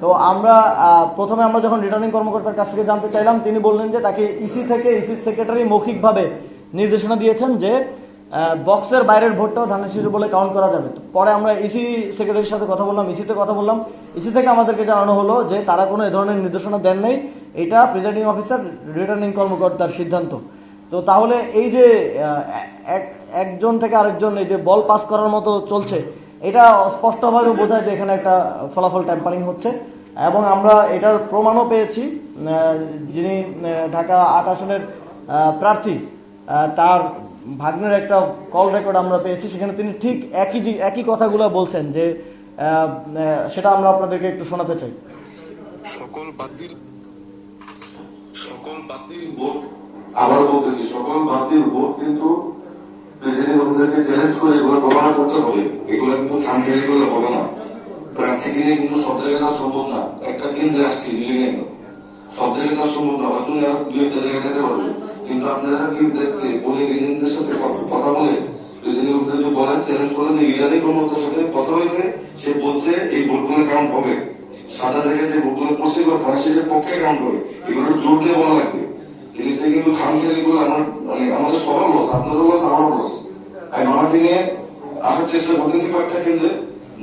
তো আমরা প্রথমে আমরা যখন রিটার্নিং কর্মকর্তার কাছ থেকে জানতে চাইলাম, তিনি বললেন যে তাকে ইসি থেকে ইসি সেক্রেটারি মৌখিকভাবে নির্দেশনা দিয়েছেন যে বক্সের বাইরের ভোটটাও ধানের শীষ বলে কাউন্ট করা যাবে। তো পরে আমরা ইসি সেক্রেটারির সাথে কথা বললাম, ইসিতে কথা বললাম, ইসি থেকে আমাদেরকে জানানো হলো যে তারা কোনো এ ধরনের নির্দেশনা দেন নাই, এটা প্রিজাইডিং অফিসার রিটার্নিং কর্মকর্তার সিদ্ধান্ত। তো তাহলে এই যে একজন থেকে আরেকজন এই যে বল পাস করার মতো চলছে, এটা স্পষ্টভাবে বোঝায় যে এখানে একটা ফলাফল ট্যাম্পারিং হচ্ছে। এবং আমরা এটার প্রমাণও পেয়েছি, যিনি ঢাকা ৮ আসনের প্রার্থী তার ভাগ্নের একটা কল রেকর্ড আমরা পেয়েছি, সেখানে তিনি ঠিক একই কথাগুলো বলছেন, যে সেটা আমরা আপনাদেরকে একটু শোনাতে চাই। সকল বাতিল ভোট, আবার বলতেছি, সকল বাতিল ভোট কিন্তু প্রেসিডেন্ট অফিসারকে চ্যালেঞ্জ করে এগুলো প্রমাণ করতে হবে। এগুলো কিন্তু খামখেয়ালি করলে হবে না। প্রার্থীকে নিয়ে কিন্তু সব জায়গায় যাওয়া সম্ভব না। একটা কেন্দ্রে আসছি মিলিয়ে সব জায়গায় যাওয়া সম্ভব না, হয়তো দু একটা জায়গায় যেতে পারবে, কিন্তু আপনারা কি দেখতে বলে এজেন্টদের সাথে কথা বলে প্রেসিডেন্ট অফিসার যে বলেন চ্যালেঞ্জ করেন যে রিটার্নিং কর্মকর্তার সাথে কথা হয়েছে, সে বলছে এই ভোটগুলো কাউন্ট হবে, সাদা জায়গায় যে ভোটগুলো পড়ছে এগুলো ধানের পক্ষে কাউন্ট হবে, এগুলো জোর দিয়ে বলা লাগবে। জিনিসটা কিন্তু খামখেয়ালি করে আমাদের সবার লস, আপনারও লস, আমারও লস। আমি আমাকে নিয়ে আসার চেষ্টা করতেছি কয়েকটা কেন্দ্রে,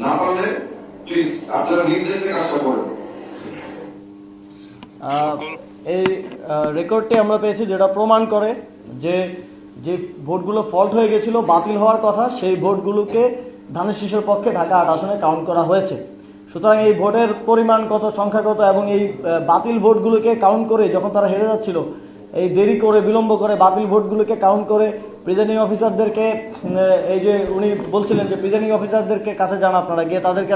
না পারলে প্লিজ আপনারা নিজ দায়িত্বে কাজটা করেন। এই রেকর্ডটি আমরা পেয়েছি যেটা প্রমাণ করে যে যে ভোটগুলো ফল্ট হয়ে গেছিল, বাতিল হওয়ার কথা, সেই ভোটগুলোকে ধানের শীষের পক্ষে ঢাকা ৮ আসনে কাউন্ট করা হয়েছে। সুতরাং এই ভোটের পরিমাণ কত, সংখ্যা কত, এবং এই বাতিল ভোটগুলোকে কাউন্ট করে যখন তারা হেরে যাচ্ছিল, এই দেরি করে বিলম্ব করে বাতিল ভোটগুলোকে কাউন্ট করে প্রিজাইডিং অফিসারদেরকে, এই যে উনি বলছিলেন যে প্রিজাইডিং অফিসারদেরকে কাছে যান আপনারা, গিয়ে তাদেরকে